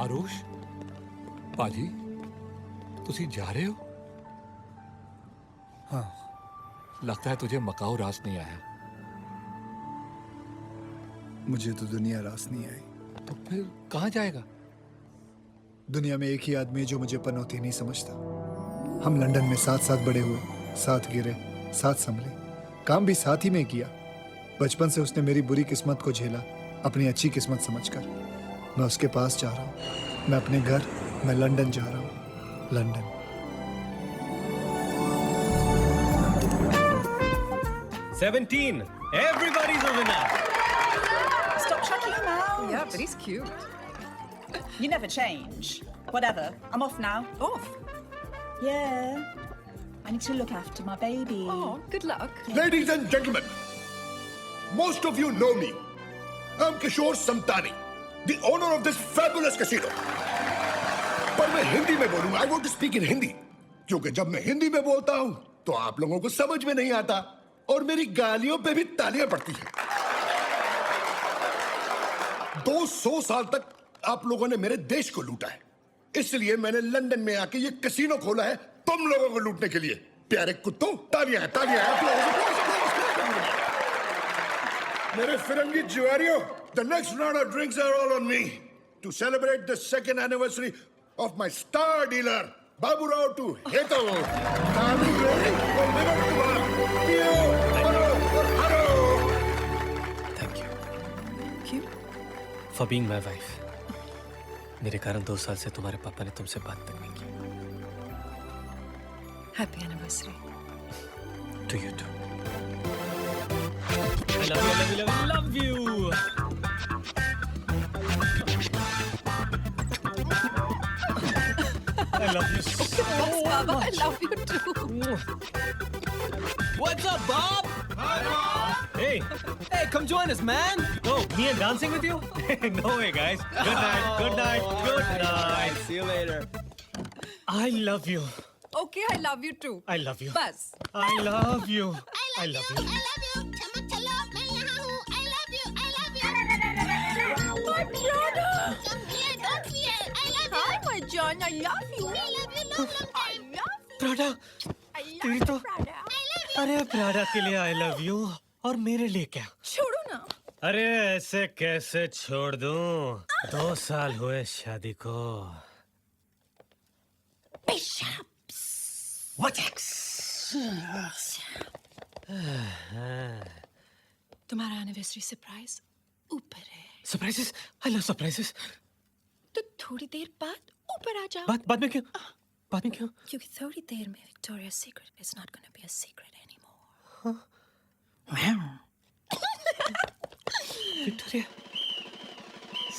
आरुष, पाजी, तुसी जा रहे हो? हाँ। लगता है तुझे मकाऊ रास नहीं आया। मुझे तो दुनिया रास नहीं आई। तो फिर कहाँ जाएगा? दुनिया में एक ही आदमी है जो मुझे पनौती नहीं समझता। हम लंदन में साथ साथ बड़े हुए, साथ गिरे, साथ संभले, काम भी साथ ही में किया। बचपन से उसने मेरी बुरी किस्मत को झेला, अपनी अच्छी किस्मत समझकर। मैं उसके पास जा रहा हूँ। मैं अपने घर, मैं लंदन जा रहा हूँ। London. 17. Everybody's a winner. Stop chucking him out. Yeah, but he's cute. You never change. Whatever. I'm off now. Off. Yeah. I need to look after my baby. Oh, good luck. Ladies and gentlemen, most of you know me. I'm Kishore Samtani, the owner of this fabulous casino. पर मैं हिंदी में बोलूंगा. I want to speak in Hindi. क्योंकि जब मैं हिंदी में बोलता हूं, तो आप लोगों को समझ में नहीं आता और मेरी गालियों पे भी तालियां पड़ती हैं. 200 साल तक आप लोगों ने मेरे देश को लूटा है. इसलिए मैंने लंदन में आके ये कैसीनो खोला है तुम लोगों को लूटने के लिए. प्यारे कुत्तों, तालियां हैं, तालियां हैं आप लोगों को. मेरे फिरंगी जुआरियों, the next round of drinks are all on me to celebrate the second anniversary of my star dealer, Babu Rao to Heto. Thank you. Cute. For being my wife. मेरे कारण 2 साल से तुम्हारे पापा ने तुमसे बात तक नहीं की. Happy anniversary. To you too. I love you, love you, love you, love you. I love you so Yes, Baba, I love you too. What's up, Bob? Hi, Bob. Hey, come join us, man. Oh, me and dancing with you? No way, guys. Good night, good night, good night. See you later. I love you. Okay, I love you too. I love you. Bas. I love you. I love you. I love you. चमक चलो, मैं यहाँ हूँ. I love you. I love you. My John. Come here, don't fear. I love you. Hi, my John. I love you. I love you. Long, long I time. love you. Prada, I तेरी love तो you, Prada. I love you. अरे Prada के लिए I love you और मेरे लिए क्या? छोड़ो ना. अरे ऐसे कैसे छोड़ दूं? 2 साल हुए शादी को. तुम्हारा एनिवर्सरी सरप्राइज ऊपर है. Surprises, I love surprises. तो थोड़ी देर बाद ऊपर आ जाओ. बाद में क्यों? बाद में क्यों? क्योंकि थोड़ी देर में Victoria's secret is not going to be a secret anymore. Victoria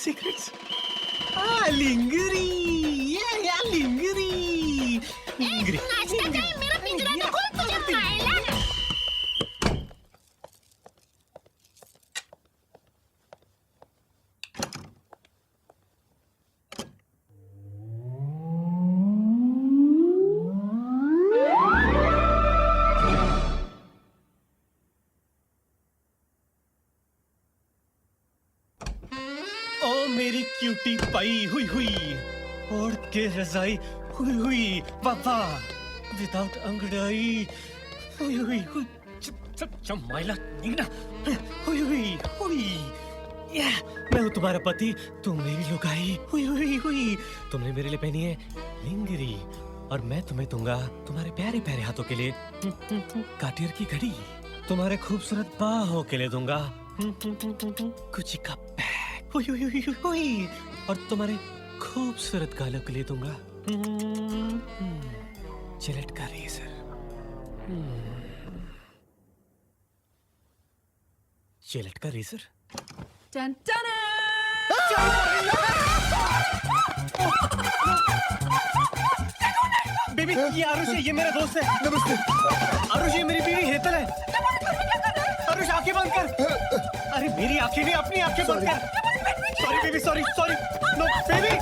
secrets. Lingerie. या लिंगरी. लिंगरी. नाश्ता टाइम. मेरा पिंजरा तो खोल, तुझे मायला. ओ मेरी क्यूटी पाई हुई हुई ओढ़ के रजाई हुई हुई पापा विदाउट अंगड़ाई हुई हुई हुई चमाइला निगना हुई हुई हुई. या मैं हूँ तुम्हारा पति, तुम मेरी लुगाई हुई हुई हुई. तुमने मेरे लिए पहनी है लिंगरी और मैं तुम्हें दूंगा तुम्हारे प्यारे प्यारे हाथों के लिए कार्टियर की घड़ी. तुम्हारे खूबसूरत बाहों के लिए दूंगा गुची का बैग हुई हुई हुई हुई. और तुम्हारे खूबसूरत गालों के लिए दूंगा जिलेट का रेजर. जिलेट का रेजर. Dun, dun, बेबी ये आरुष है, ये मेरा दोस्त है. नमस्ते. आरुष ये मेरी बीवी हेतल है. आरुष आंखें बंद कर. अरे मेरी आंखें नहीं, अपनी आंखें बंद कर. Sorry baby, sorry sorry. No baby.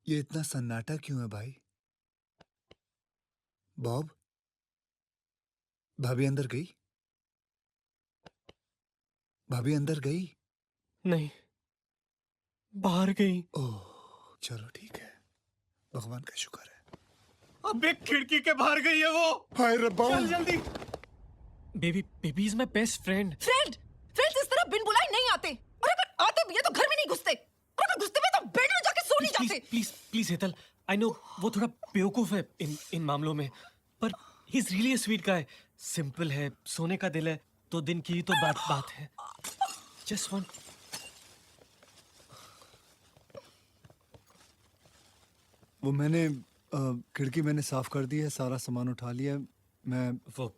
ये इतना सन्नाटा क्यों है भाई? बॉब, भाभी अंदर गई? भाभी अंदर गई? नहीं, बाहर गई। ओह चलो ठीक है, भगवान का शुक्र है। अबे खिड़की के बाहर गई है वो। हाय रब्बा। चल जल्दी। Baby baby is my best friend. Friends इस तरह बिन बुलाए नहीं आते, और अगर आते भी है तो घर में नहीं घुसते, और अगर घुसते भी तो बेड में जाके सो नहीं जाते। Please please Hetal, I know वो थोड़ा बेवकूफ है इन मामलों में, पर he is really a sweet guy. Simple है, सोने का दिल है, 2 दिन की ही तो बात है। Just one. वो मैंने खिड़की मैंने साफ कर दी है, सारा सामान उठा लिया। मैं वो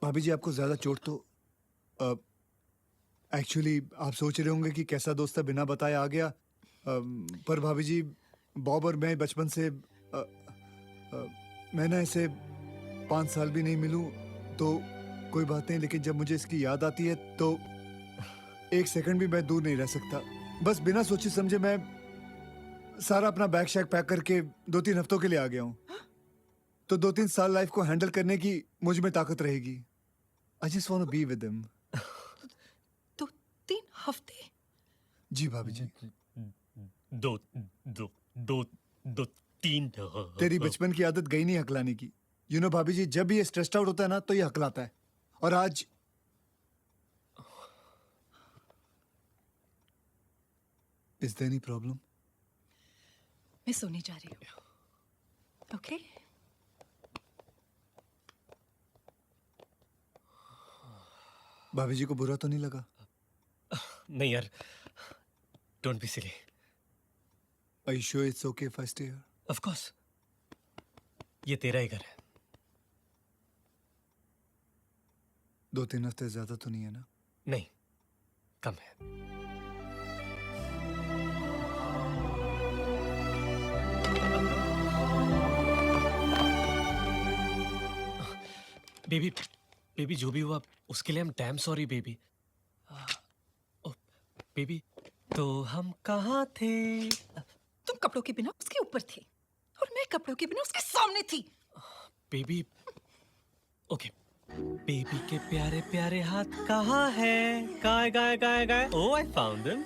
भाभी जी आपको ज्यादा चोट तो एक्चुअली आप सोच रहे होंगे कि कैसा दोस्त है, बिना बताए आ गया। पर भाभी जी बॉब और मैं बचपन से मैं ना इसे 5 साल भी नहीं मिलूं तो कोई बात नहीं, लेकिन जब मुझे इसकी याद आती है तो 1 सेकंड भी मैं दूर नहीं रह सकता। बस बिना सोचे समझे मैं सारा अपना बैग शैग पैक करके 2-3 हफ्तों के लिए आ गया हूँ। तो 2-3 साल लाइफ को हैंडल करने की मुझ में ताकत रहेगी। I just want to be with him. 2-3 हफ्ते? जी भाभी जी। दो 3। तेरी बचपन की आदत गई नहीं हकलाने की। यू नो भाभी जी, जब भी ये स्ट्रेस्ड आउट होता है ना तो ये हकलाता है, और आज इज देयर एनी प्रॉब्लम? मैं सोने जा रही हूँ, ओके? भाभी जी को बुरा तो नहीं लगा? नहीं यार, don't be silly. Are you sure it's okay if I stay here? Of course, ये तेरा ही घर है। 2-3 हफ्ते ज्यादा तो नहीं है ना? नहीं, कम है। बेबी बेबी जो भी हुआ उसके लिए हम डैम सॉरी बेबी। ओ बेबी, तो हम कहाँ थे? तुम कपड़ों के बिना उसके ऊपर थे, और मैं कपड़ों के बिना उसके सामने थी। बेबी ओके, बेबी के प्यारे प्यारे हाथ कहाँ है? गाय गाय गाय गाय। Oh I found them.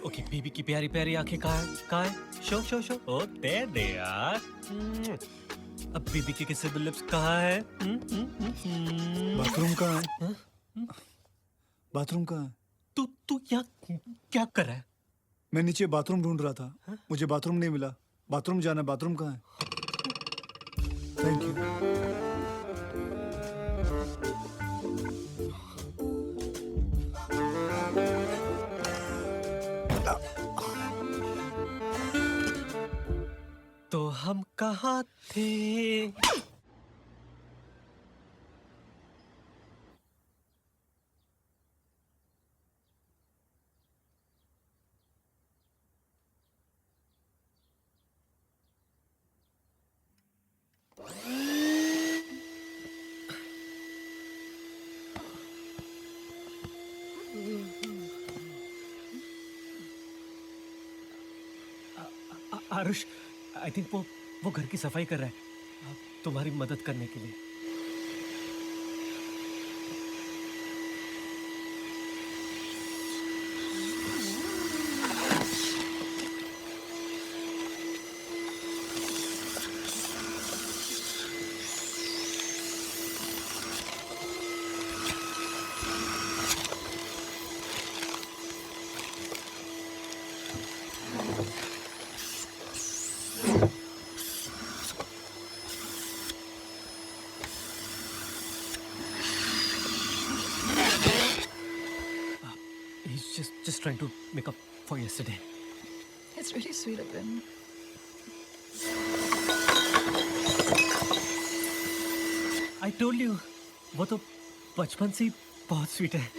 Okay, baby की प्यारी प्यारी आंखें कहाँ है? Show show show. Oh there they are. अब बेबी के किसे लिप्स कहाँ है? बाथरूम कहाँ है? बाथरूम कहाँ है? तू यहाँ क्या कर रहा है? मैं नीचे बाथरूम ढूंढ रहा था, मुझे बाथरूम नहीं मिला। बाथरूम जाना, बाथरूम कहाँ है? Thank you. तो हम कहाँ थे? आरुष, आई थिंक वो घर की सफाई कर रहा है तुम्हारी मदद करने के लिए। He's just trying to make up for yesterday. It's really sweet of him. I told you, वो तो बचपन से ही बहुत स्वीट है।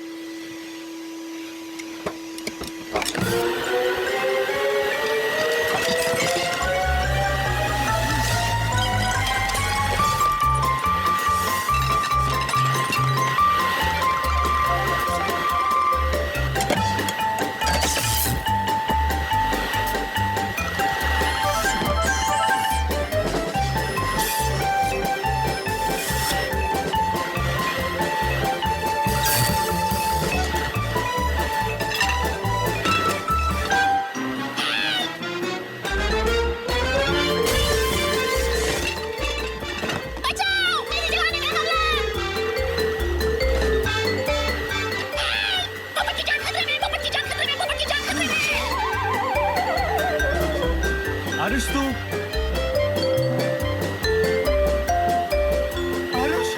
आरुष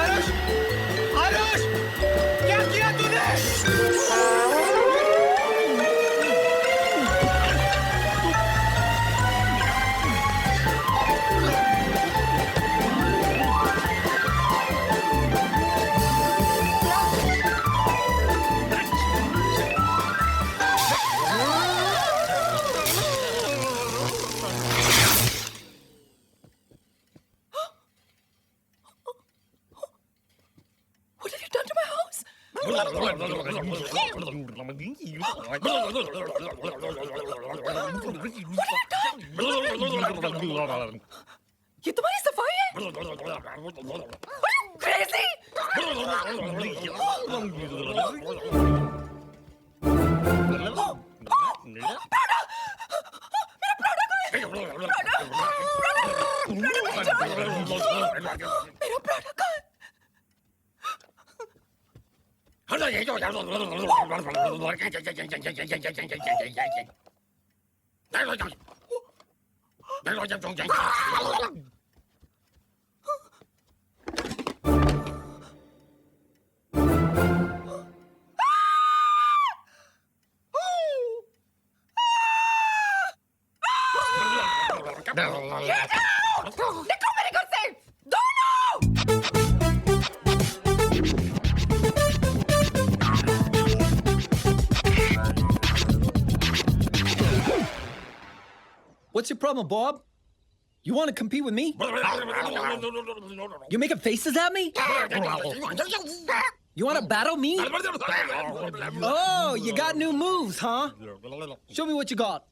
आरुष आरुष क्या किया तूने What have you done to my house? ये तुम्हारी सफाई है? Are you crazy? मेरा प्रोडक्ट कहाँ है? निकलो मेरे घर से दोनों What's your problem, Bob? You want to compete with me? You making faces at me? You want to battle me? Oh, you got new moves, huh? Show me what you got.